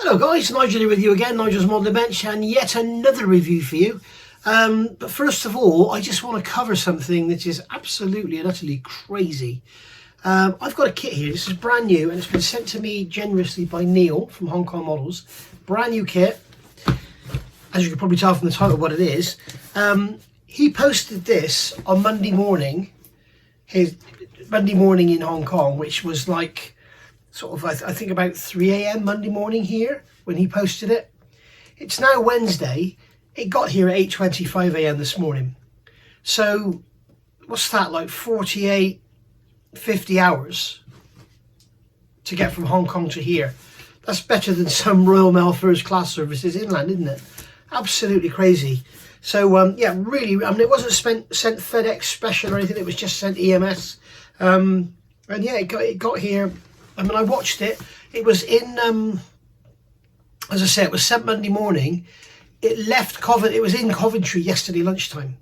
Hello guys, Nigel here with you again, Nigel's Modelling Bench, and yet another review for you. But first of all, I just want to cover something that is absolutely and utterly crazy. I've got a kit here, this is brand new, and it's been sent to me generously by Neil from Hong Kong Models. Brand new kit, as you can probably tell from the title what it is. He posted this on Monday morning, his Monday morning in Hong Kong, which was like sort of, I think about 3 AM Monday morning here when he posted it. It's now Wednesday. It got here at 8:25 AM this morning. So what's that, like 48, 50 hours to get from Hong Kong to here? That's better than some Royal Mail first class services inland, isn't it? Absolutely crazy. So yeah, really, I mean, it wasn't sent FedEx special or anything, it was just sent EMS. And yeah, it got here. I mean, I watched it. It was in, as I say, it was sent Monday morning. It left Coventry. It was in Coventry yesterday lunchtime.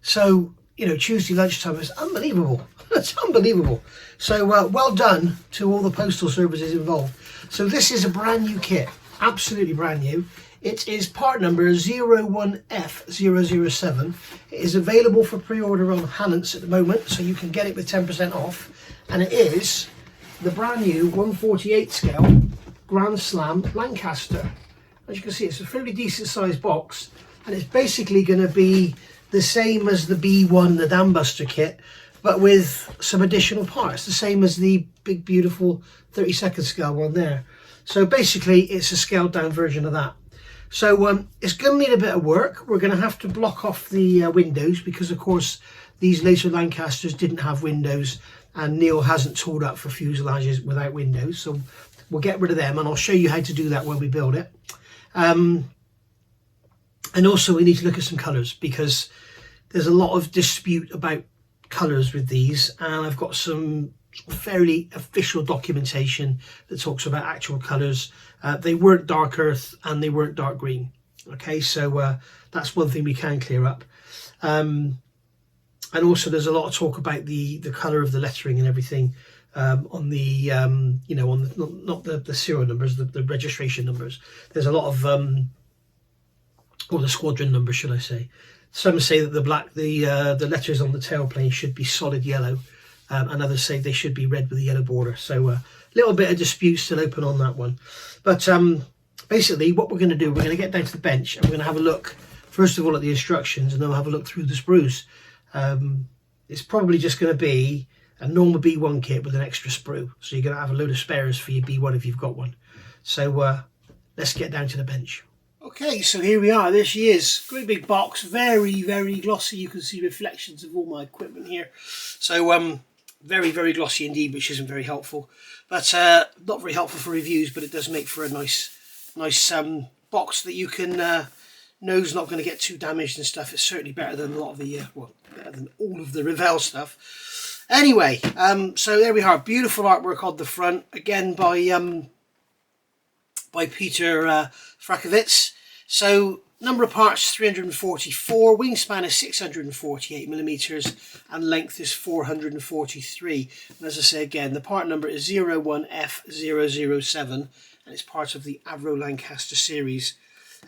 So, you know, Tuesday lunchtime was unbelievable. It's unbelievable. So, well done to all the postal services involved. So this is a brand new kit, absolutely brand new. It is part number 01F007. It is available for pre-order on Hannants at the moment, so you can get it with 10% off. And it is the brand new 148 scale Grand Slam Lancaster. As you can see, it's a fairly decent sized box, and it's basically going to be the same as the B1, the Dam Buster kit, but with some additional parts, the same as the big beautiful 32nd scale one there. So basically it's a scaled down version of that. So it's going to need a bit of work. We're going to have to block off the windows because, of course, these later Lancasters didn't have windows, and Neil hasn't tooled up for fuselages without windows. So we'll get rid of them, and I'll show you how to do that when we build it. And also we need to look at some colours, because there's a lot of dispute about colours with these, and I've got some fairly official documentation that talks about actual colours. They weren't dark earth and they weren't dark green. Okay, so that's one thing we can clear up. And also there's a lot of talk about the colour of the lettering and everything on the you know, on the, not the serial numbers, the registration numbers. There's a lot of or the squadron numbers, should I say. Some say that the letters on the tailplane should be solid yellow, and others say they should be red with a yellow border. So a little bit of dispute still open on that one. But basically what we're going to do, we're going to get down to the bench and we're going to have a look first of all at the instructions, and then we'll have a look through the sprues. It's probably just going to be a normal B1 kit with an extra sprue, so you're going to have a load of spares for your B1 if you've got one. So let's get down to the bench. Okay, so here we are. There she is. Great big box, very, very glossy. You can see reflections of all my equipment here. So very, very glossy indeed, which isn't very helpful. But not very helpful for reviews, but it does make for a nice box that you can know's not going to get too damaged and stuff. It's certainly better than a lot of the well, better than all of the Revell stuff. Anyway, so there we are. Beautiful artwork on the front, again by Peter Frakovitz. So number of parts 344, wingspan is 648mm, and length is 443. And as I say again, the part number is 01F007, and it's part of the Avro Lancaster series.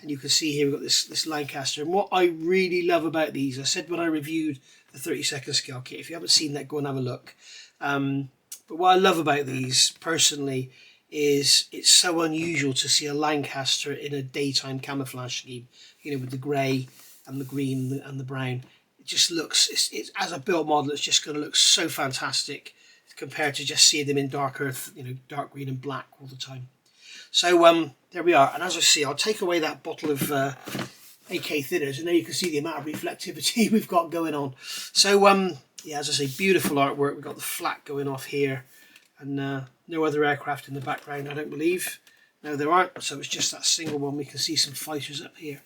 And you can see here we've got this Lancaster. And what I really love about these, I said when I reviewed the 32nd scale kit, if you haven't seen that, go and have a look. But what I love about these personally is it's so unusual to see a Lancaster in a daytime camouflage scheme, you know, with the grey and the green and the brown. It just looks, it's as a built model, it's just going to look so fantastic compared to just seeing them in dark earth, you know, dark green and black all the time. So there we are, and as I see, I'll take away that bottle of AK thinners, and there you can see the amount of reflectivity we've got going on. So yeah, as I say, beautiful artwork. We've got the flak going off here, and no other aircraft in the background, I don't believe. No, there aren't, so it's just that single one. We can see some fighters up here.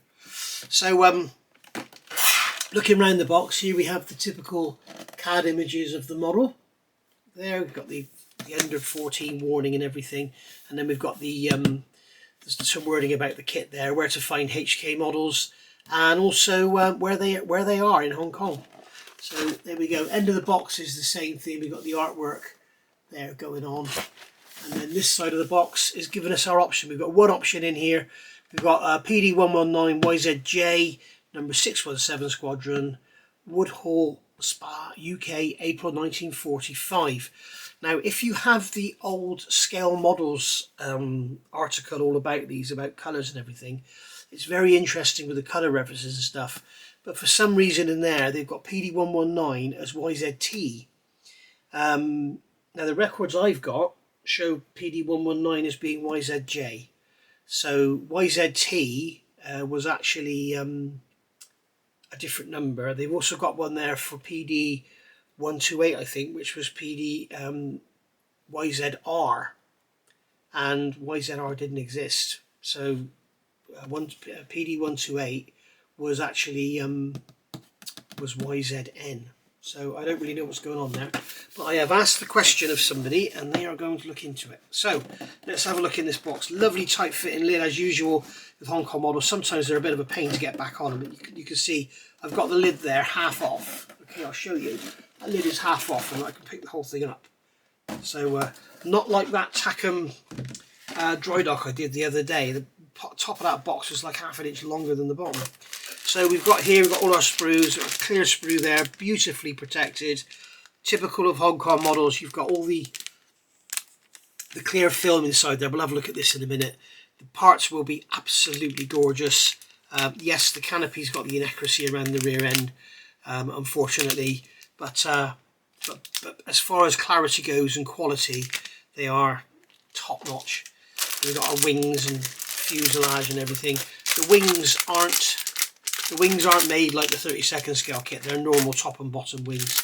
So looking around the box, here we have the typical CAD images of the model. There we've got the under 14 warning and everything, and then we've got the there's some wording about the kit there, where to find HK models, and also where they are in Hong Kong. So there we go. End of the box is the same thing. We've got the artwork there going on, And then this side of the box is giving us our option. We've got one option in here. We've got PD119 YZJ, number 617 Squadron, Woodhall, Spa, UK, April 1945. Now, if you have the old scale models article all about these, about colours and everything, it's very interesting with the colour references and stuff. But for some reason in there, they've got PD119 as YZT. Now, the records I've got show PD119 as being YZJ. So YZT was actually a different number. They've also got one there for PD128, I think, which was PD YZR, and YZR didn't exist. So PD128 was actually was YZN. So I don't really know what's going on there, but I have asked the question of somebody and they are going to look into it. So let's have a look in this box. Lovely tight fitting lid as usual with Hong Kong models. Sometimes they're a bit of a pain to get back on, but you can see I've got the lid there half off. Okay, I'll show you. That lid is half off and I can pick the whole thing up. So not like that Takum dry dock I did the other day. The top of that box was like half an inch longer than the bottom. So we've got all our sprues, a clear sprue there, beautifully protected. Typical of Hong Kong models, you've got all the clear film inside there. We'll have a look at this in a minute. The parts will be absolutely gorgeous. Yes, the canopy's got the inaccuracy around the rear end, unfortunately, but as far as clarity goes and quality, they are top notch. We've got our wings and fuselage and everything. The wings aren't made like the 32nd scale kit. They're normal top and bottom wings.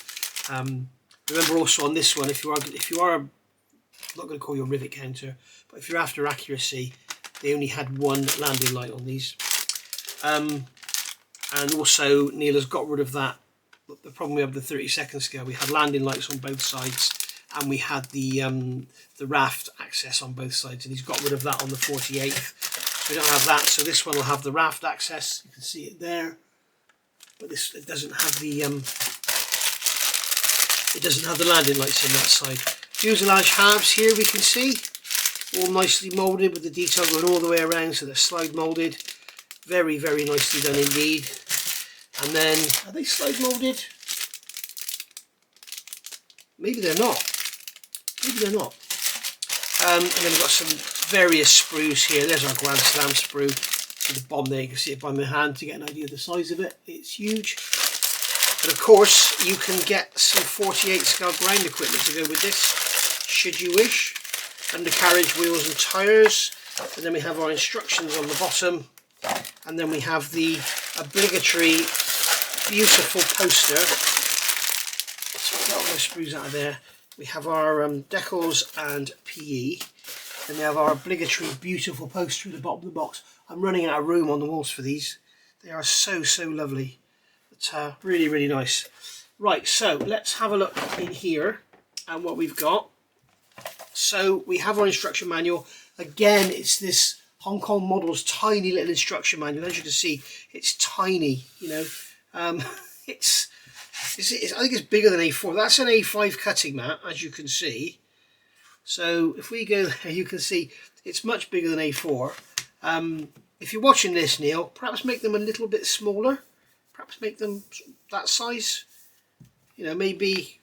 Remember also on this one, if you are, I'm not going to call you a rivet counter, but if you're after accuracy, they only had one landing light on these. And also Neil has got rid of that. The problem we have with the 32nd scale, we had landing lights on both sides, and we had the raft access on both sides, and he's got rid of that on the 48th. We don't have that, so this one will have the raft access. You can see it there, but it doesn't have the landing lights in that side. Fuselage halves here we can see, all nicely moulded with the detail going all the way around, so they're slide moulded. Very, very nicely done indeed. And then, are they slide moulded? Maybe they're not. Maybe they're not. And then we've got some various sprues here. There's our Grand Slam sprue. See the bomb there, you can see it by my hand to get an idea of the size of it. It's huge. But of course, you can get some 48 scale ground equipment to go with this, should you wish. Undercarriage wheels and tyres. And then we have our instructions on the bottom. And then we have the obligatory beautiful poster. Let's get all those sprues out of there. We have our decals and PE. Then we have our obligatory beautiful poster at the bottom of the box. I'm running out of room on the walls for these. They are so, so lovely. But really, really nice. Right, so let's have a look in here and what we've got. So we have our instruction manual. Again, it's this Hong Kong Models tiny little instruction manual. As you can see, it's tiny, you know. I think it's bigger than A4. That's an A5 cutting mat, as you can see. So if we go there, you can see it's much bigger than A4. If you're watching this, Neil, perhaps make them a little bit smaller. Perhaps make them that size. You know, maybe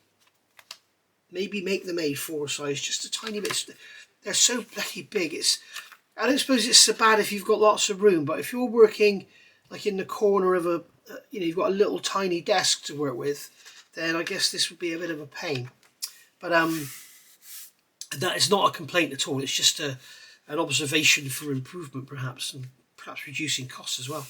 make them A4 size, just a tiny bit. They're so bloody big. I don't suppose it's so bad if you've got lots of room, but if you're working like in the corner of a, you've got a little tiny desk to work with, then I guess this would be a bit of a pain. But that is not a complaint at all. It's just an observation for improvement, perhaps, and perhaps reducing costs as well.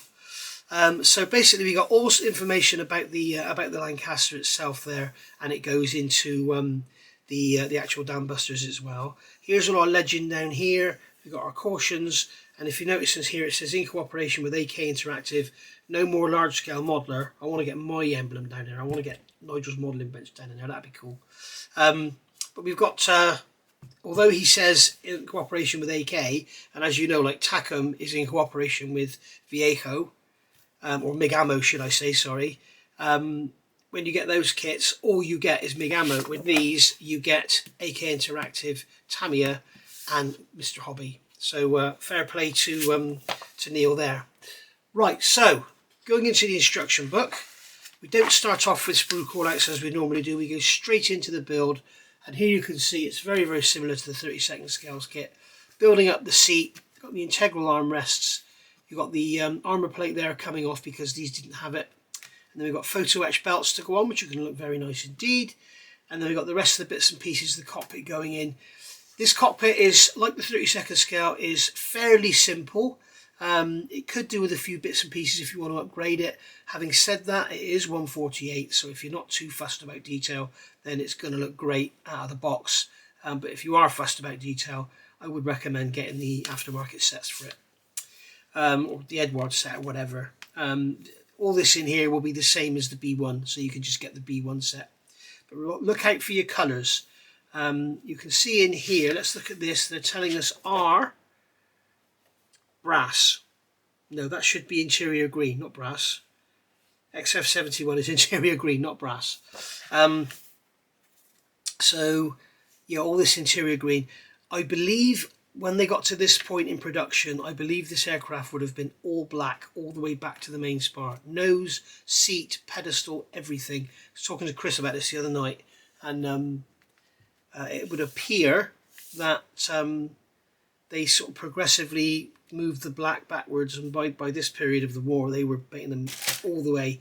So basically, we got all information about the Lancaster itself there, and it goes into the actual dam busters as well. Here's all our legend down here. We've got our cautions, and if you notice in here, it says in cooperation with AK Interactive, no more large-scale modeler. I want to get my emblem down there. I want to get Nigel's modelling bench down in there. That'd be cool. But we've got, although he says in cooperation with AK, and as you know, like Takum is in cooperation with Viejo, or MIG Ammo, should I say, sorry. When you get those kits, all you get is MIG Ammo. With these, you get AK Interactive, Tamiya, and Mr. Hobby. So fair play to Neil there. Right, so going into the instruction book, we don't start off with sprue callouts as we normally do. We go straight into the build, and here you can see it's very, very similar to the 32nd scales kit. Building up the seat, got the integral armrests, you've got the armour plate there coming off because these didn't have it. And then we've got photo etch belts to go on, which are going to look very nice indeed. And then we've got the rest of the bits and pieces of the cockpit going in. This cockpit is, like the 32nd scale, is fairly simple. It could do with a few bits and pieces if you want to upgrade it. Having said that, it is 148, so if you're not too fussed about detail, then it's going to look great out of the box. But if you are fussed about detail, I would recommend getting the aftermarket sets for it, or the Edward set or whatever. All this in here will be the same as the B1, so you can just get the B1 set. But look out for your colours. You can see in here, let's look at this, they're telling us R, brass. No, that should be interior green, not brass. XF71 is interior green, not brass. So, yeah, all this interior green. I believe when they got to this point in production, I believe this aircraft would have been all black all the way back to the main spar. Nose, seat, pedestal, everything. I was talking to Chris about this the other night, and it would appear that they sort of progressively moved the black backwards, and by this period of the war they were painting them all the way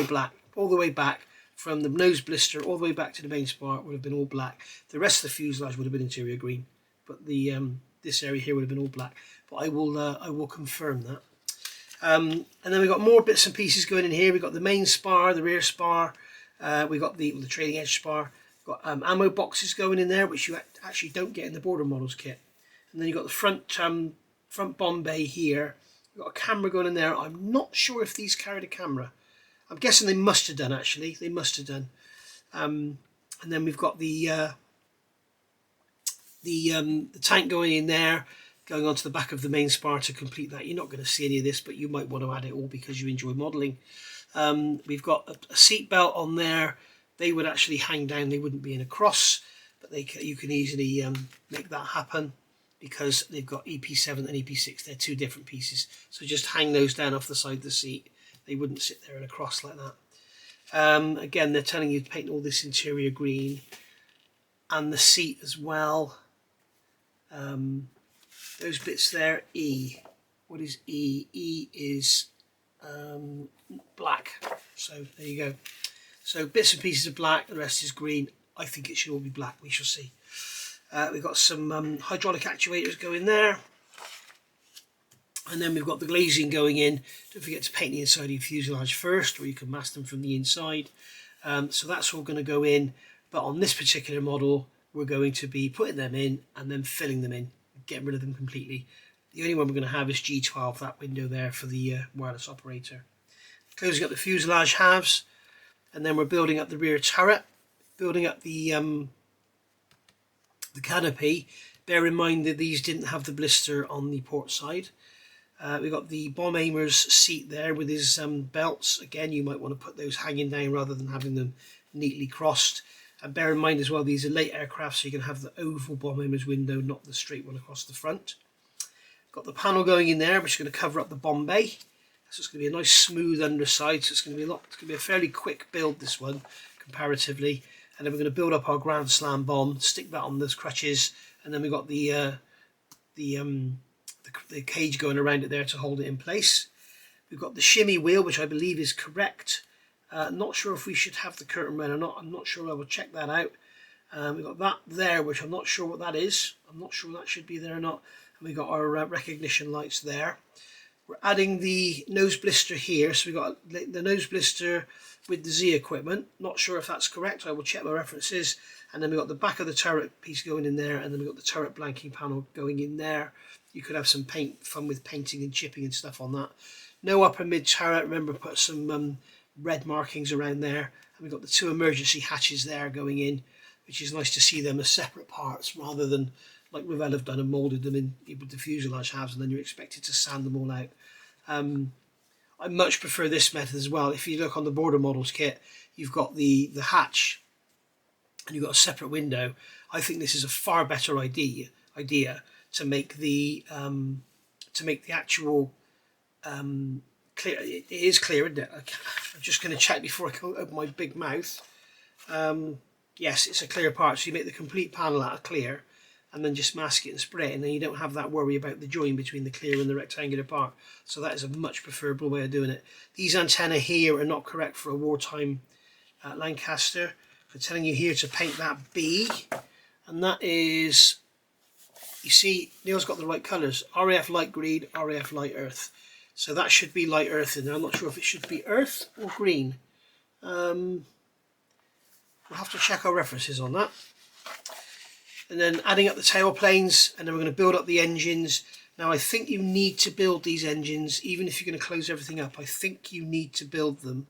black, all the way back from the nose blister all the way back to the main spar would have been all black. The rest of the fuselage would have been interior green, but the this area here would have been all black. But I will confirm that. And then we've got more bits and pieces going in here. We've got the main spar, the rear spar, we've got the trailing edge spar. We've got ammo boxes going in there, which you actually don't get in the border models kit. And then you've got the front bomb bay here. We've got a camera going in there. I'm not sure if these carried a camera. I'm guessing they must have done, actually. They must have done. And then we've got the tank going in there, going onto the back of the main spar to complete that. You're not going to see any of this, but you might want to add it all because you enjoy modelling. We've got a seat belt on there. They would actually hang down. They wouldn't be in a cross, but you can easily make that happen because they've got EP7 and EP6. They're two different pieces. So just hang those down off the side of the seat. They wouldn't sit there in a cross like that. Again, they're telling you to paint all this interior green and the seat as well. Those bits there, E. What is E? E is black. So there you go. So bits and pieces of black, the rest is green. I think it should all be black, we shall see. We've got some hydraulic actuators going there. And then we've got the glazing going in. Don't forget to paint the inside of your fuselage first, or you can mask them from the inside. So that's all going to go in. But on this particular model, we're going to be putting them in and then filling them in, getting rid of them completely. The only one we're going to have is G12, that window there for the wireless operator. Closing up the fuselage halves, and then we're building up the rear turret, building up the canopy. Bear in mind that these didn't have the blister on the port side. We've got the bomb aimer's seat there with his belts. Again, you might want to put those hanging down rather than having them neatly crossed. And bear in mind as well, these are late aircraft, so you can have the oval bomb aimer's window, not the straight one across the front. Got the panel going in there, which is going to cover up the bomb bay. So it's going to be a nice smooth underside. So it's going to be a fairly quick build, this one, comparatively. And then we're going to build up our Grand Slam bomb, stick that on those crutches, and then we've got the cage going around it there to hold it in place. We've got the shimmy wheel, which I believe is correct. Not sure if we should have the curtain run or not. I'm not sure. I will check that out. We've got that there, which I'm not sure what that is. I'm not sure that should be there or not. And we've got our recognition lights there. We're adding the nose blister here. So we've got the nose blister with the Z equipment. Not sure if that's correct. I will check my references. And then we've got the back of the turret piece going in there. And then we've got the turret blanking panel going in there. You could have some fun with painting and chipping and stuff on that. No upper mid turret. Remember, put some red markings around there. And we've got the two emergency hatches there going in, which is nice to see them as separate parts rather than like Revell have done and moulded them in with the fuselage halves, and then you're expected to sand them all out. I much prefer this method as well. If you look on the border models kit, you've got the hatch and you've got a separate window. I think this is a far better idea idea to make the actual clear. It is clear, isn't it? I'm just going to check before I open my big mouth. Yes, it's a clear part, so you make the complete panel out of clear and then just mask it and spray it, and then you don't have that worry about the join between the clear and the rectangular part. So that is a much preferable way of doing it. These antennae here are not correct for a wartime Lancaster. I'm telling you here to paint that B, and that is, you see, Neil's got the right colours, RAF light green, RAF light earth. So that should be light earth in there. I'm not sure if it should be earth or green. We'll have to check our references on that. And then adding up the tail planes, and then we're going to build up the engines. Now I think you need to build these engines, even if you're going to close everything up. I think you need to build them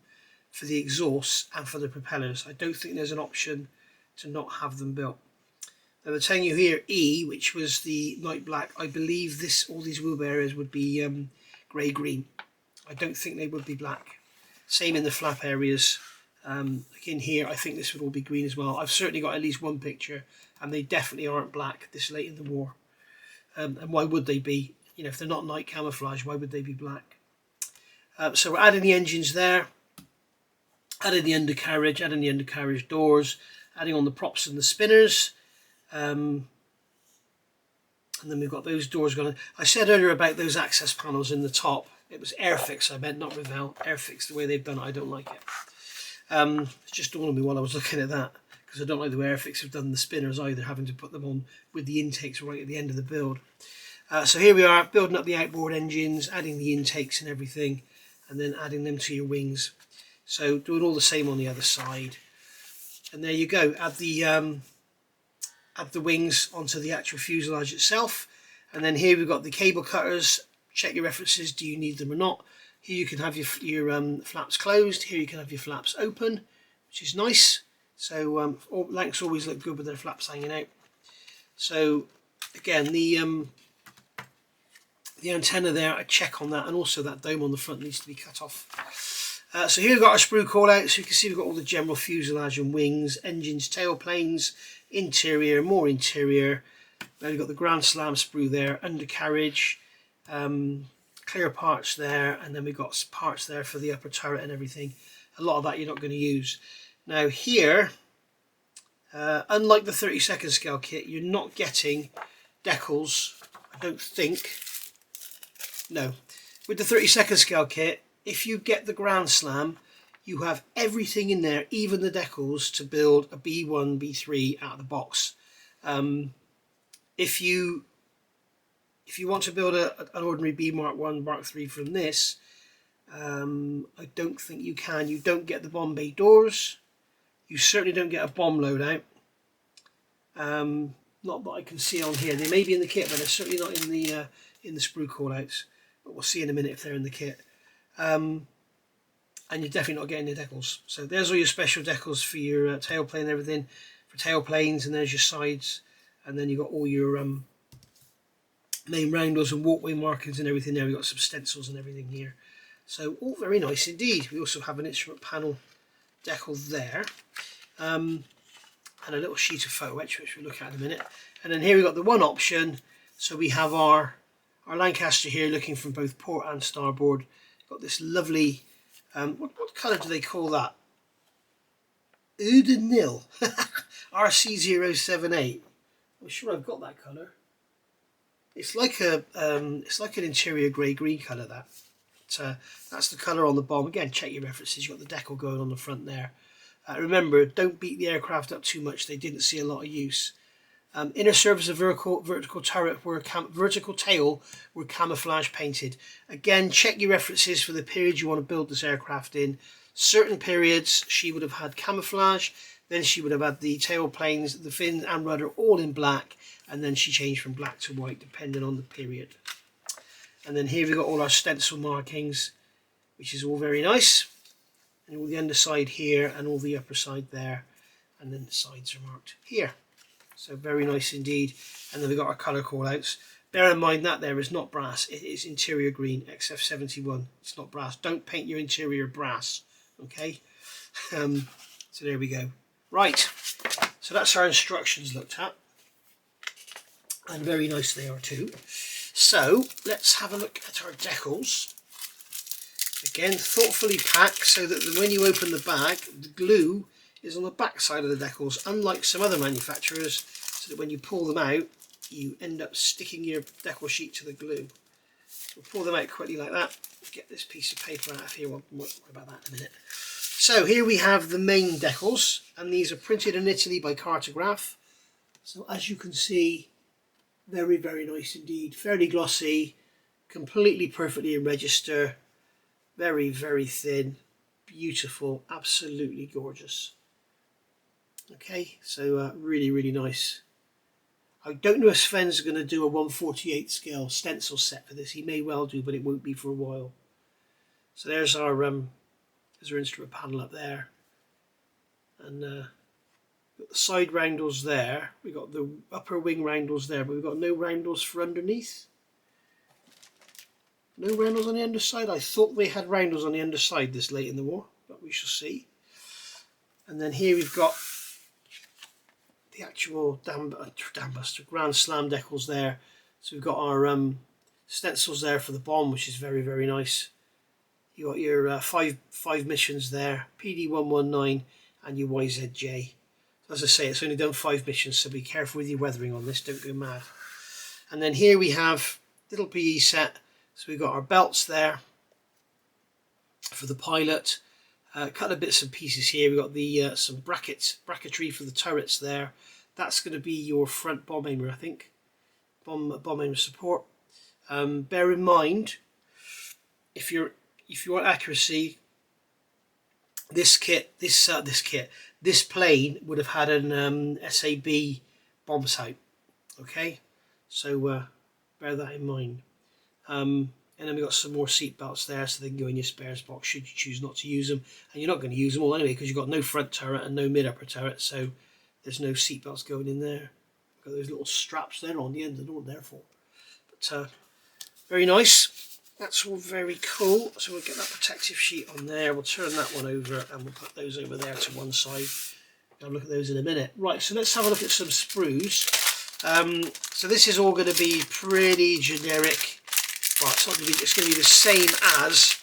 for the exhausts and for the propellers. I don't think there's an option to not have them built. Now they're telling you here E, which was the night black. I believe all these wheel areas would be grey green. I don't think they would be black. Same in the flap areas. Like in here, I think this would all be green as well. I've certainly got at least one picture, and they definitely aren't black this late in the war. And why would they be? You know, if they're not night camouflage, why would they be black? So we're adding the engines there, adding the undercarriage doors, adding on the props and the spinners. And then we've got those doors going. I said earlier about those access panels in the top. It was Airfix I meant, not Revell. Airfix, the way they've done it, I don't like it. It's just dawned on me while I was looking at that, because I don't like the way Airfix have done the spinners either, having to put them on with the intakes right at the end of the build. So here we are, building up the outboard engines, adding the intakes and everything, and then adding them to your wings. So doing all the same on the other side. And there you go, add the wings onto the actual fuselage itself. And then here we've got the cable cutters. Check your references, do you need them or not? Here you can have your flaps closed, here you can have your flaps open, which is nice. So Lancs always look good with their flaps hanging out. So again, the antenna there, I check on that, and also that dome on the front needs to be cut off. So here we've got our sprue call out, so you can see we've got all the general fuselage and wings, engines, tail planes, interior, more interior. Then we've got the Grand Slam sprue there, undercarriage, clear parts there, and then we've got parts there for the upper turret and everything. A lot of that you're not going to use. Now here, unlike the 32nd scale kit, you're not getting decals, I don't think. No. With the 32nd scale kit, if you get the Grand Slam, you have everything in there, even the decals, to build a B1, B3 out of the box. If you want to build an ordinary B Mark 1, Mark 3 from this, I don't think you can. You don't get the bomb bay doors. You certainly don't get a bomb loadout. Not that I can see on here. They may be in the kit, but they're certainly not in the sprue callouts. But we'll see in a minute if they're in the kit. And you're definitely not getting the decals. So there's all your special decals for your tailplane and everything, for tailplanes, and there's your sides, and then you've got all your main roundels and walkway markings and everything there. We've got some stencils and everything here. So all very nice indeed. We also have an instrument panel decal there, and a little sheet of photo etch, which we'll look at in a minute. And then here we've got the one option. So we have our Lancaster here, looking from both port and starboard. Got this lovely, what colour do they call that? Eau de Nil, RC078. I'm sure I've got that colour. It's like an interior grey-green colour, that. That's the colour on the bomb. Again, check your references. You've got the decal going on the front there. Remember, don't beat the aircraft up too much. They didn't see a lot of use. Inner surface of vertical turret vertical tail were camouflage painted. Again, check your references for the period you want to build this aircraft in. Certain periods she would have had camouflage, then she would have had the tail planes, the fin and rudder all in black, and then she changed from black to white depending on the period. And then here we've got all our stencil markings, which is all very nice. And all the underside here and all the upper side there, and then the sides are marked here. So very nice indeed. And then we've got our colour callouts. Bear in mind that there is not brass, it is interior green, XF71. It's not brass. Don't paint your interior brass, okay? So there we go. Right, so that's our instructions looked at. and very nice they are too. So let's have a look at our decals. Again, thoughtfully packed so that when you open the bag, the glue is on the back side of the decals, unlike some other manufacturers, so that when you pull them out, you end up sticking your decal sheet to the glue. We'll pull them out quickly like that. Get this piece of paper out of here. We'll worry about that in a minute. So here we have the main decals, and these are printed in Italy by Cartograph. So as you can see, very, very nice indeed. Fairly glossy, completely perfectly in register. Very, very thin, beautiful, absolutely gorgeous. Okay, so really, really nice. I don't know if Sven's going to do a 1/48 scale stencil set for this. He may well do, but it won't be for a while. So there's our instrument panel up there, and got the side roundels there. We got the upper wing roundels there, but we've got no roundels for underneath. No roundels on the underside. I thought we had roundels on the underside this late in the war, but we shall see. And then here we've got the actual Grand Slam decals there. So we've got our stencils there for the bomb, which is very, very nice. You got your five missions there, PD119 and your YZJ. As I say, it's only done 5 missions, so be careful with your weathering on this, don't go mad. And then here we have little PE set. So we've got our belts there for the pilot. A couple of bits and pieces here. We've got the some bracketry for the turrets there. That's going to be your front bomb aimer, I think. Bomb aimer support. Bear in mind, if you want accuracy, this plane would have had an SAB bomb sight. Okay, so bear that in mind. And then we've got some more seat belts there, so they can go in your spares box should you choose not to use them. And you're not going to use them all anyway, because you've got no front turret and no mid-upper turret, so there's no seat belts going in there. Got those little straps there on the end, I don't know what they're for. But very nice. That's all very cool. So we'll get that protective sheet on there. We'll turn that one over and we'll put those over there to one side. I'll look at those in a minute. Right, so let's have a look at some sprues. So this is all going to be pretty generic. Well, it's going to be the same as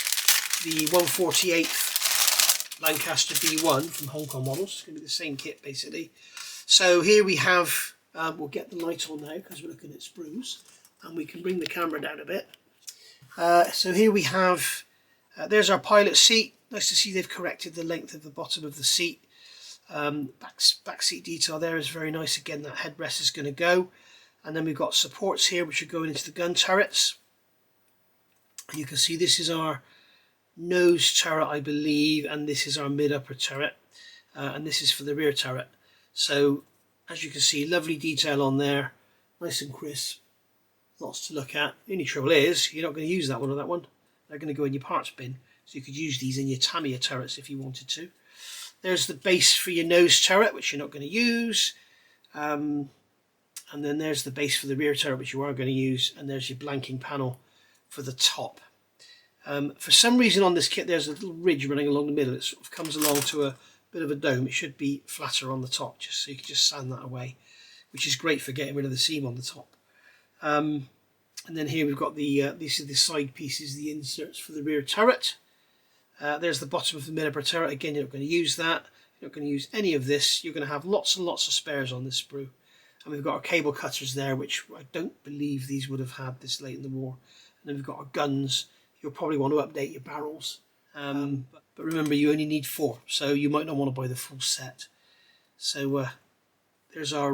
the 1/48 Lancaster B1 from Hong Kong models. It's going to be the same kit basically. So here we have, we'll get the light on now because we're looking at sprues, and we can bring the camera down a bit. So here we have, there's our pilot seat. Nice to see they've corrected the length of the bottom of the seat. Back seat detail there is very nice. Again, that headrest is going to go. And then we've got supports here which are going into the gun turrets. You can see this is our nose turret, I believe, and this is our mid-upper turret, and this is for the rear turret. So as you can see, lovely detail on there, nice and crisp, lots to look at. The only trouble is you're not going to use that one or that one. They're going to go in your parts bin, so you could use these in your Tamiya turrets if you wanted to. There's the base for your nose turret, which you're not going to use, and then there's the base for the rear turret, which you are going to use, and there's your blanking panel for the top. For some reason on this kit there's a little ridge running along the middle. It sort of comes along to a bit of a dome. It should be flatter on the top, just so you can just sand that away, which is great for getting rid of the seam on the top. And then here we've got these are the side pieces, the inserts for the rear turret. There's the bottom of the mid-upper turret. Again, you're not going to use that. You're not going to use any of this. You're going to have lots and lots of spares on this sprue. And we've got our cable cutters there, which I don't believe these would have had this late in the war. And then we've got our guns. You'll probably want to update your barrels. But remember, you only need 4, so you might not want to buy the full set. So there's our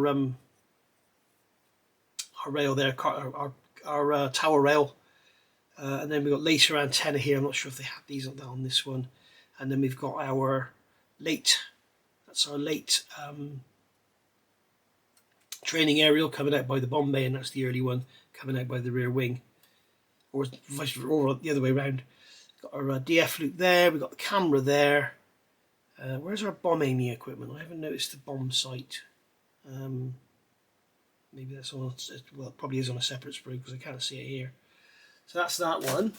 rail there, our tower rail. And then we've got laser antenna here. I'm not sure if they have these on this one. And then we've got our late, that's our late training aerial coming out by the bomb bay, and that's the early one coming out by the rear wing. Or the other way around. Got our DF loop there, we've got the camera there. Where's our bomb aiming equipment? I haven't noticed the bomb sight. Maybe that's on, well, it probably is on a separate sprue because I can't see it here. So that's that one.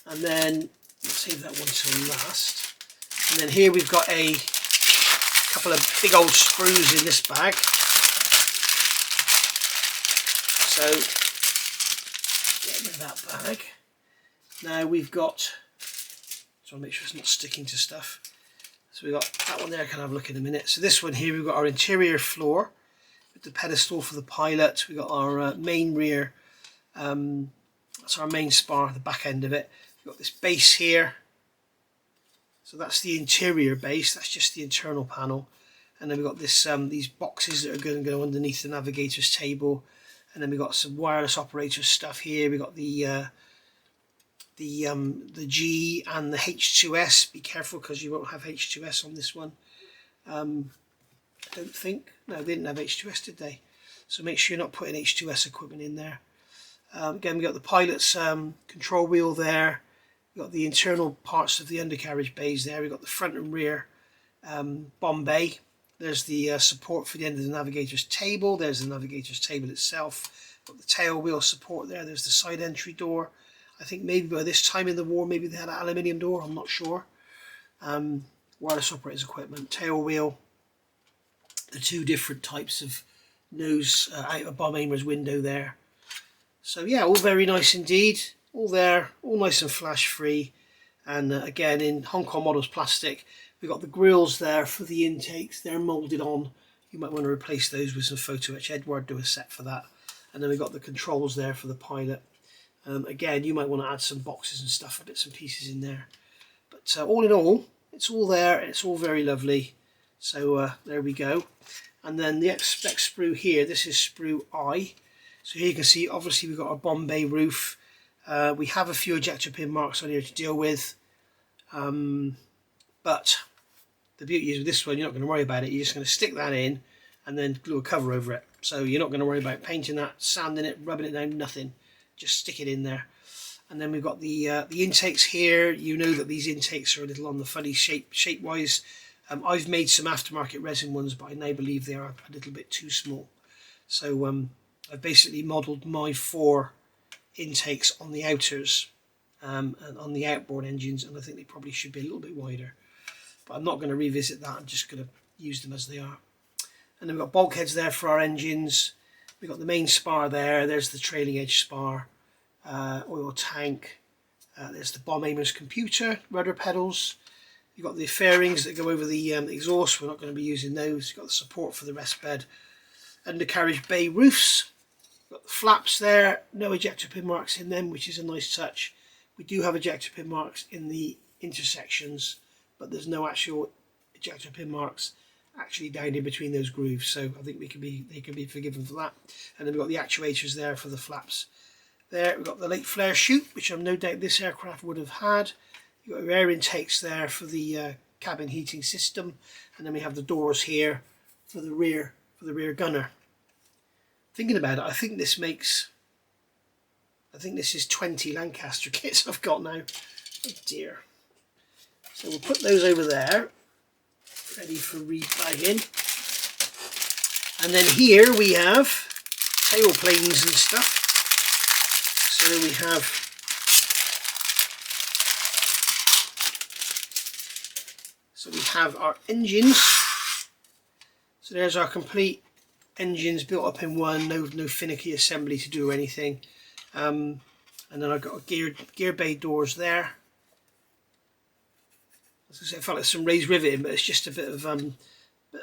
And then let's save that one till last. And then here we've got a couple of big old sprues in this bag. So get rid of that bag. Now we've got, so I'll make sure it's not sticking to stuff. So we've got that one there, can have a look in a minute. So this one here, we've got our interior floor with the pedestal for the pilot. We've got our main rear, that's our main spar, the back end of it. We've got this base here. So that's the interior base, that's just the internal panel. And then we've got this these boxes that are going to go underneath the navigator's table. And then we've got some wireless operator stuff here. We've got the G and the H2S. Be careful because you won't have H2S on this one. I don't think. No, they didn't have H2S, did they? So make sure you're not putting H2S equipment in there. Again, we've got the pilot's control wheel there. We've got the internal parts of the undercarriage bays there. We've got the front and rear bomb bay. There's the support for the end of the navigator's table. There's the navigator's table itself. Got the tail wheel support there. There's the side entry door. I think maybe by this time in the war, maybe they had an aluminium door. I'm not sure. Wireless operator's equipment, tail wheel. The two different types of nose out of bomb aimer's window there. So yeah, all very nice indeed. All there, all nice and flash free. And again, in Hong Kong models plastic, we've got the grills there for the intakes. They're moulded on. You might want to replace those with some photo etch. Edward do a set for that. And then we've got the controls there for the pilot. Again, you might want to add some boxes and stuff, bits and pieces in there. But all in all, it's all there. It's all very lovely. So there we go. And then the spec sprue here, this is sprue I. So here you can see, obviously we've got our Bombay roof. We have a few ejector pin marks on here to deal with. But the beauty is with this one, you're not going to worry about it. You're just going to stick that in and then glue a cover over it. So you're not going to worry about painting that, sanding it, rubbing it down, nothing. Just stick it in there. And then we've got the intakes here. You know that these intakes are a little on the funny shape-wise. I've made some aftermarket resin ones, but I now believe they are a little bit too small. So I've basically modelled my 4 intakes on the outers and on the outboard engines, and I think they probably should be a little bit wider. But I'm not going to revisit that. I'm just going to use them as they are. And then we've got bulkheads there for our engines. We've got the main spar there. There's the trailing edge spar, oil tank. There's the bomb aimer's computer, rudder pedals. You've got the fairings that go over the exhaust. We're not going to be using those. You've got the support for the rest bed. Undercarriage bay roofs. Got the flaps there. No ejector pin marks in them, which is a nice touch. We do have ejector pin marks in the intersections, but there's no actual ejector pin marks actually down in between those grooves. So I think they can be forgiven for that. And then we've got the actuators there for the flaps. There we've got the lake flare chute, which I'm no doubt this aircraft would have had. You've got your air intakes there for the cabin heating system, and then we have the doors here for the rear gunner. Thinking about it, I think this is 20 Lancaster kits I've got now. Oh dear. So we'll put those over there, ready for rebagging. And then here we have tail planes and stuff. So we have our engines. So there's our complete engines built up in one, no finicky assembly to do anything. And then I've got gear bay doors there. As I said, I felt like some raised riveting, but it's just a bit of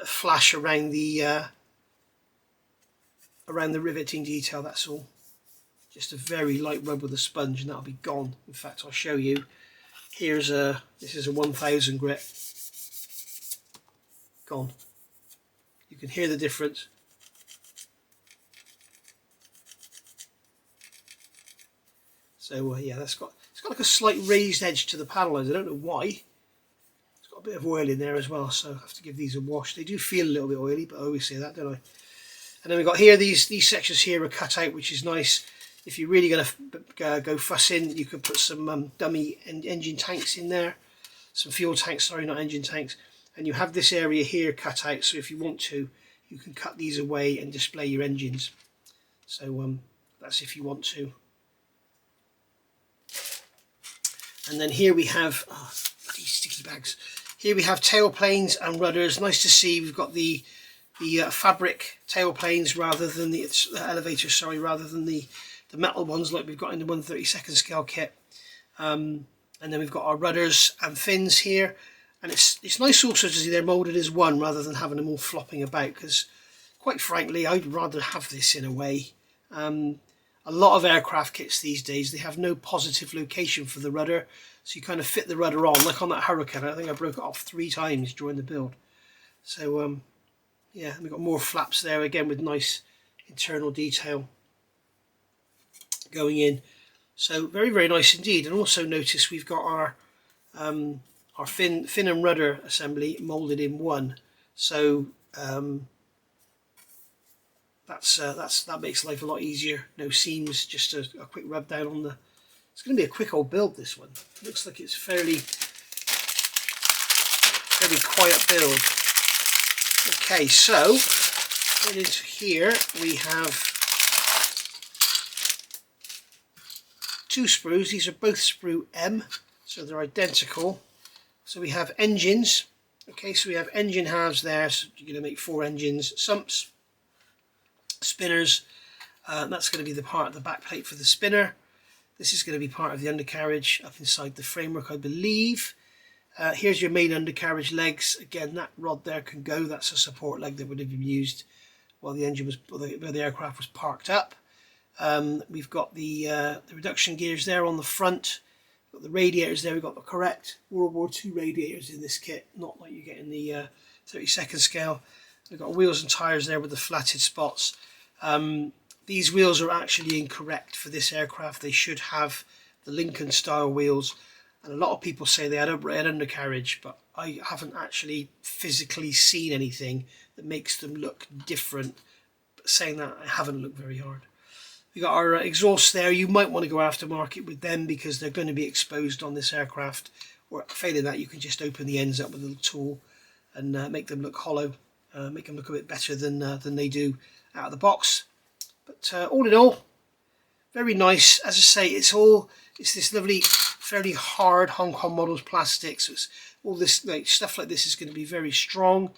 flash around the riveting detail. That's all. Just a very light rub with a sponge, and that'll be gone. In fact, I'll show you. This is a 1000 grit. Gone. You can hear the difference. So yeah, it's got like a slight raised edge to the panel lines. I don't know why. It's got a bit of oil in there as well, so I have to give these a wash. They do feel a little bit oily, but I always say that, don't I? And then we've got here, these sections here are cut out, which is nice. If you're really going to go fussing, you can put some dummy engine tanks in there. Some fuel tanks, sorry, not engine tanks. And you have this area here cut out, so if you want to, you can cut these away and display your engines. So that's if you want to. And then here we have, bloody sticky bags. Here we have tail planes and rudders. Nice to see. We've got the the fabric tailplanes rather than the elevators, sorry, rather than the metal ones like we've got in the 1/32 scale kit. And then we've got our rudders and fins here, and it's nice also to see they're moulded as one rather than having them all flopping about, because quite frankly I'd rather have this in a way. A lot of aircraft kits these days, they have no positive location for the rudder, so you kind of fit the rudder on, like on that Hurricane. I think I broke it off 3 times during the build. So yeah, we've got more flaps there again with nice internal detail going in. So very, very nice indeed. And also notice we've got our fin and rudder assembly moulded in one. So that makes life a lot easier. No seams, just a quick rub down on the. It's going to be a quick old build, this one. Looks like it's fairly quiet build. Okay, so into here we have 2 sprues. These are both sprue M, so they're identical. So we have engines. Okay, so we have engine halves there, so you're going to make 4 engines, sumps, spinners. That's going to be the part of the back plate for the spinner. This is going to be part of the undercarriage up inside the framework, I believe. Here's your main undercarriage legs. Again, that rod there can go. That's a support leg that would have been used while the engine was, while the aircraft was parked up. We've got the reduction gears there on the front. We've got the radiators there. We've got the correct World War II radiators in this kit, not like you get in the 32nd scale. We've got wheels and tyres there with the flatted spots. These wheels are actually incorrect for this aircraft. They should have the Lincoln style wheels. And a lot of people say they had a red undercarriage, but I haven't actually physically seen anything that makes them look different. But saying that, I haven't looked very hard. We got our exhausts there. You might want to go aftermarket with them because they're going to be exposed on this aircraft. Or failing that, you can just open the ends up with a little tool and make them look hollow, make them look a bit better than they do out of the box. But all in all, very nice. As I say, it's this lovely, fairly hard Hong Kong models plastic. So it's all this stuff like this is going to be very strong.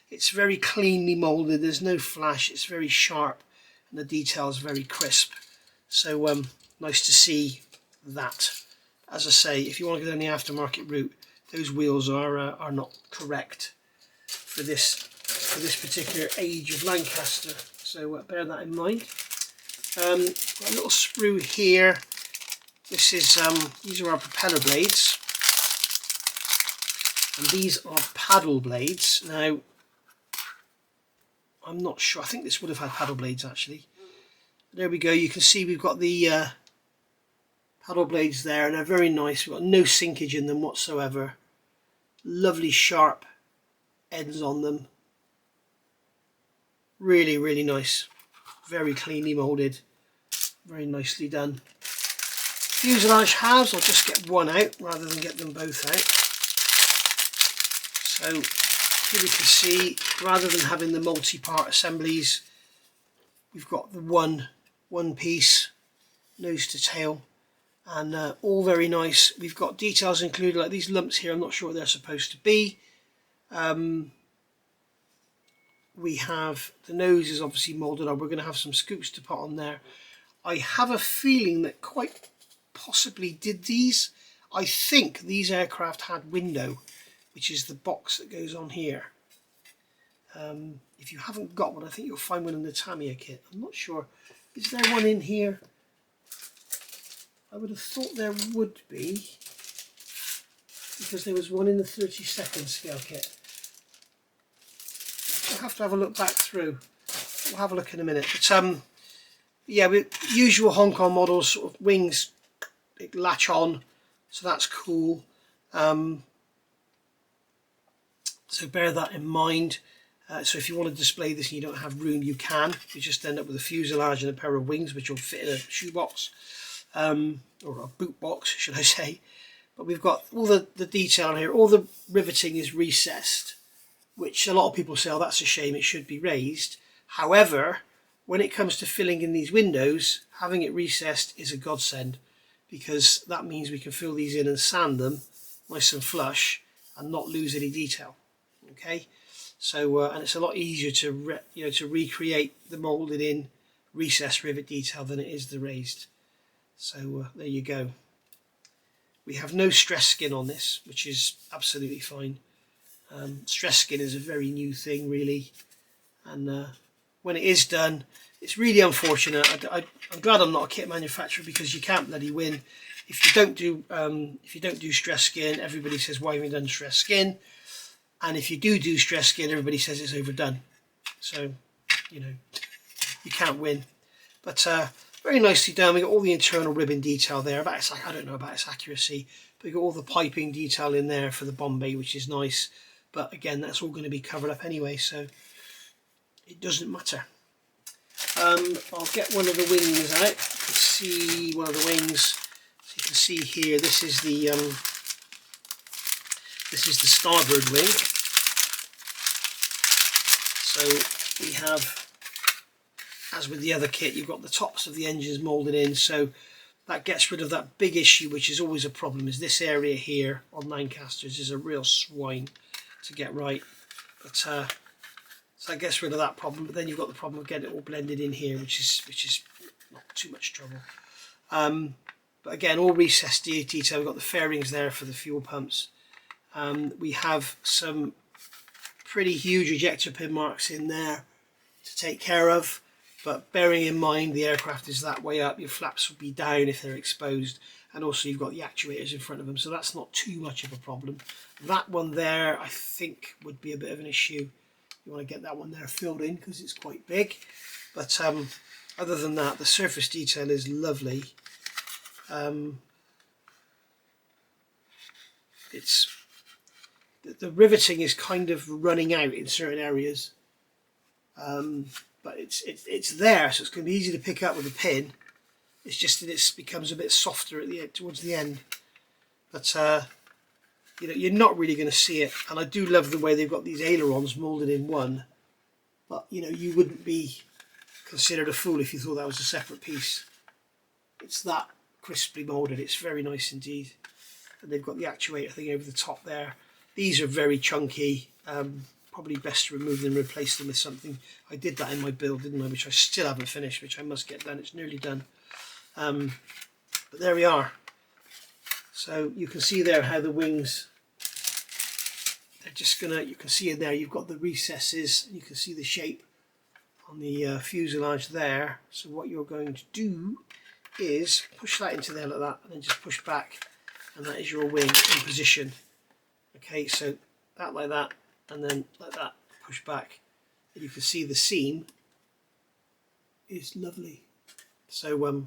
It's very cleanly molded. There's no flash. It's very sharp, and the detail is very crisp. So nice to see that. As I say, if you want to go down the aftermarket route, those wheels are not correct for this particular age of Lancaster. So bear that in mind. Got a little sprue here. This is these are our propeller blades, and these are paddle blades. Now, I'm not sure. I think this would have had paddle blades actually. There we go. You can see we've got the paddle blades there, and they're very nice. We've got no sinkage in them whatsoever. Lovely sharp ends on them. Really, really nice. Very cleanly moulded. Very nicely done. Fuselage halves, I'll just get one out rather than get them both out. So here we can see, rather than having the multi-part assemblies, we've got the one piece, nose to tail, and all very nice. We've got details included, like these lumps here. I'm not sure what they're supposed to be. We have the nose is obviously moulded up. We're going to have some scoops to put on there. I have a feeling that quite possibly did these. I think these aircraft had window, which is the box that goes on here. If you haven't got one, I think you'll find one in the Tamiya kit. I'm not sure. Is there one in here? I would have thought there would be, because there was one in the 32nd scale kit. I'll have to have a look back through. We'll have a look in a minute. But yeah, with usual Hong Kong models, sort of wings latch on, so that's cool. So bear that in mind. So if you want to display this and you don't have room, you can. You just end up with a fuselage and a pair of wings, which will fit in a shoebox, or a boot box, should I say. But we've got all the detail here. All the riveting is recessed, which a lot of people say, oh, that's a shame, it should be raised. However, when it comes to filling in these windows, having it recessed is a godsend, because that means we can fill these in and sand them nice and flush and not lose any detail. Okay, So and it's a lot easier to to recreate the moulded in recessed rivet detail than it is the raised. So there you go. We have no stress skin on this, which is absolutely fine. Stress skin is a very new thing, really, and when it is done, it's really unfortunate. I'm glad I'm not a kit manufacturer, because you can't bloody win. If you don't do stress skin, everybody says, why haven't you done stress skin? And if you do stress skin, everybody says it's overdone. So, you can't win. But very nicely done. We got all the internal ribbon detail there. I don't know about its accuracy, but we got all the piping detail in there for the Bombay, which is nice. But again, that's all going to be covered up anyway, so it doesn't matter. I'll get one of the wings out. You can see one of the wings. So you can see here, this is the starboard wing. So we have, as with the other kit, you've got the tops of the engines moulded in, so that gets rid of that big issue, which is always a problem, is this area here on Lancasters is a real swine to get right. But so that gets rid of that problem. But then you've got the problem of getting it all blended in here, which is not too much trouble. But again, all recessed detail. We've got the fairings there for the fuel pumps. We have some pretty huge ejector pin marks in there to take care of, but bearing in mind the aircraft is that way up, your flaps will be down if they're exposed, and also you've got the actuators in front of them, so that's not too much of a problem. That one there I think would be a bit of an issue. You want to get that one there filled in because it's quite big, but other than that, the surface detail is lovely. The riveting is kind of running out in certain areas, but it's there, so it's going to be easy to pick up with a pin. It's just that it becomes a bit softer at the end, towards the end. But you're not really going to see it. And I do love the way they've got these ailerons moulded in one. But you wouldn't be considered a fool if you thought that was a separate piece. It's that crisply moulded. It's very nice indeed. And they've got the actuator thing over the top there. These are very chunky. Probably best to remove them and replace them with something. I did that in my build, didn't I? Which I still haven't finished, which I must get done. It's nearly done. But there we are. So you can see there how the wings, they're just gonna, you can see in there you've got the recesses, you can see the shape on the fuselage there. So what you're going to do is push that into there like that, and then just push back, and that is your wing in position. Okay, so that like that, and then like that, push back, and you can see the seam is lovely. So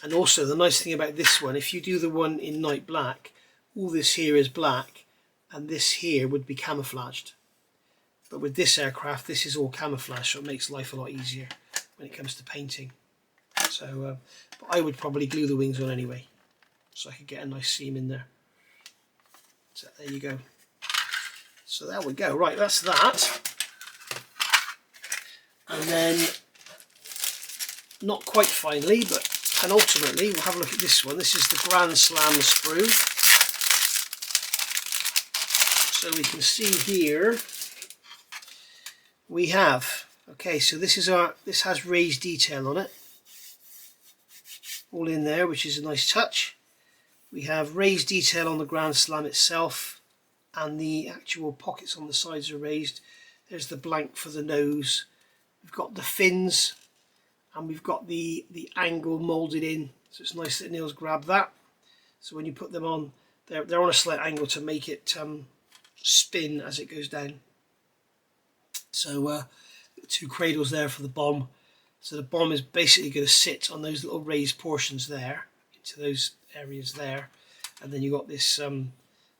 and also the nice thing about this one, if you do the one in night black, all this here is black and this here would be camouflaged. But with this aircraft, this is all camouflage, so it makes life a lot easier when it comes to painting. So but I would probably glue the wings on anyway, so I could get a nice seam in there. So there you go. So there we go. Right, that's that. And then, not quite finally, but penultimately, we'll have a look at this one. This is the Grand Slam sprue. So we can see here, we have, okay, so this has raised detail on it. All in there, which is a nice touch. We have raised detail on the Grand Slam itself, and the actual pockets on the sides are raised. There's the blank for the nose. We've got the fins, and we've got the angle moulded in, so it's nice that Neil's grabbed that. So when you put them on, they're on a slight angle to make it spin as it goes down. So two cradles there for the bomb. So the bomb is basically going to sit on those little raised portions there, into those areas there, and then you've got this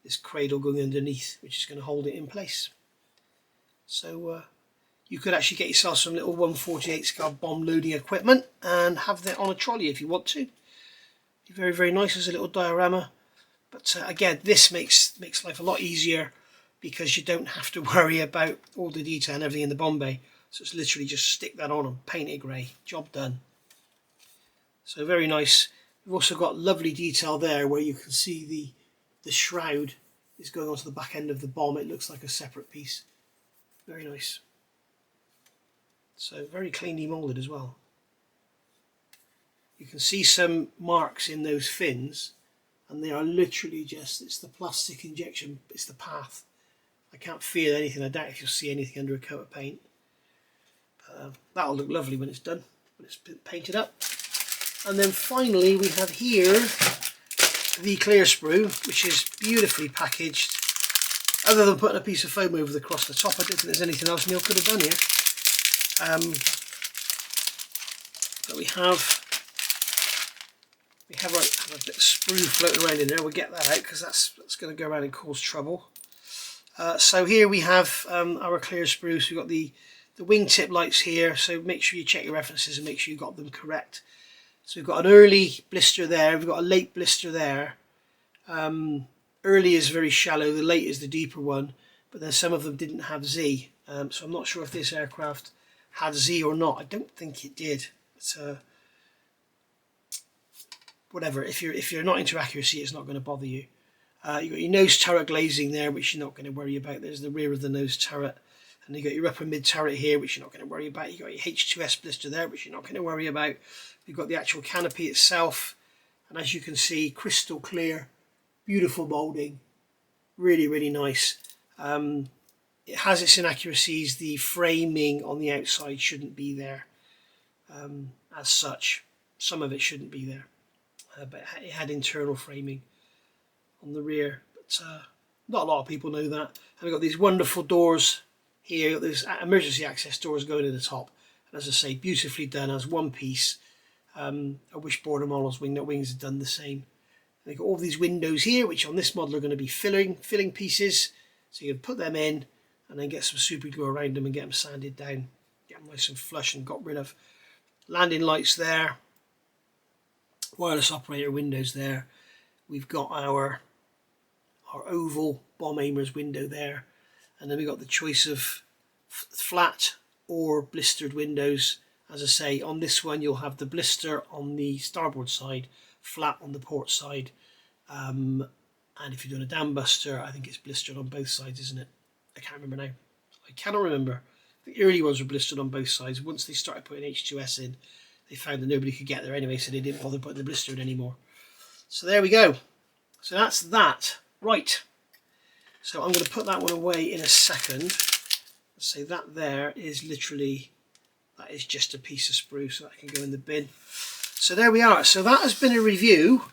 this cradle going underneath, which is going to hold it in place. So you could actually get yourself some little 1/48 scale bomb loading equipment and have that on a trolley if you want to. Be very, very nice as a little diorama. But again, this makes life a lot easier because you don't have to worry about all the detail and everything in the bomb bay. So it's literally just stick that on and paint it grey. Job done. So very nice. We've also got lovely detail there where you can see the shroud is going onto the back end of the bomb. It looks like a separate piece. Very nice. So very cleanly moulded as well. You can see some marks in those fins, and they are literally just, it's the plastic injection, it's the path. I can't feel anything. I doubt if you'll see anything under a coat of paint. That'll look lovely when it's done, when it's been painted up. And then finally we have here the clear sprue, which is beautifully packaged. Other than putting a piece of foam over across the top, I don't think there's anything else Neil could have done here. But we have a bit of sprue floating around in there. We'll get that out because that's going to go around and cause trouble. So here we have our clear sprue. So we've got the wingtip lights here, so make sure you check your references and make sure you got them correct. So we've got an early blister there, we've got a late blister there. Early is very shallow, the late is the deeper one, but then some of them didn't have Z. So I'm not sure if this aircraft had Z or not. I don't think it did. But, whatever, if you're not into accuracy, it's not going to bother you. You've got your nose turret glazing there, which you're not going to worry about. There's the rear of the nose turret. And you've got your upper mid turret here, which you're not going to worry about. You've got your H2S blister there, which you're not going to worry about. You've got the actual canopy itself. And as you can see, crystal clear, beautiful moulding. Really, really nice. It has its inaccuracies. The framing on the outside shouldn't be there as such. Some of it shouldn't be there. But it had internal framing on the rear. But not a lot of people know that. And we've got these wonderful doors here. There's emergency access doors going to the top. And as I say, beautifully done as one piece. I wish Border Models Wings had done the same. And they've got all these windows here, which on this model are going to be filling pieces. So you can put them in and then get some super glue around them and get them sanded down. Get them nice and flush and got rid of. Landing lights there. Wireless operator windows there. We've got our oval bomb aimers window there. And then we've got the choice of flat or blistered windows. As I say, on this one you'll have the blister on the starboard side, flat on the port side. And if you're doing a dam buster, I think it's blistered on both sides, isn't it? I can't remember now. I cannot remember. The early ones were blistered on both sides. Once they started putting H2S in, they found that nobody could get there anyway, so they didn't bother putting the blister in anymore. So there we go. So that's that. Right. So I'm going to put that one away in a second. Let's say that there is literally, that is just a piece of sprue, so that can go in the bin. So there we are. So that has been a review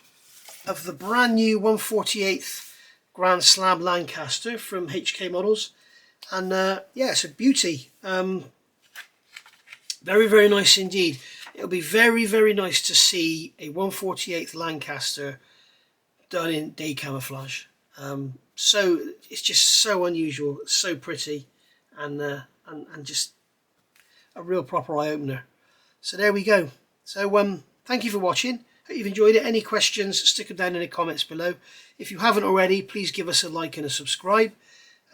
of the brand new 1/48th Grand Slab Lancaster from HK Models. And yeah, it's a beauty. Very, very nice indeed. It'll be very, very nice to see a 1/48th Lancaster done in day camouflage. So it's just so unusual, so pretty, and just a real proper eye opener. So there we go. So thank you for watching. Hope you've enjoyed it. Any questions, stick them down in the comments below. If you haven't already, please give us a like and a subscribe.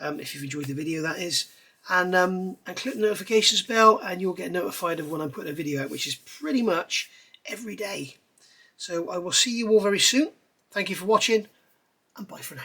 If you've enjoyed the video, that is. And click the notifications bell and you'll get notified of when I'm putting a video out, which is pretty much every day. So I will see you all very soon. Thank you for watching, and bye for now.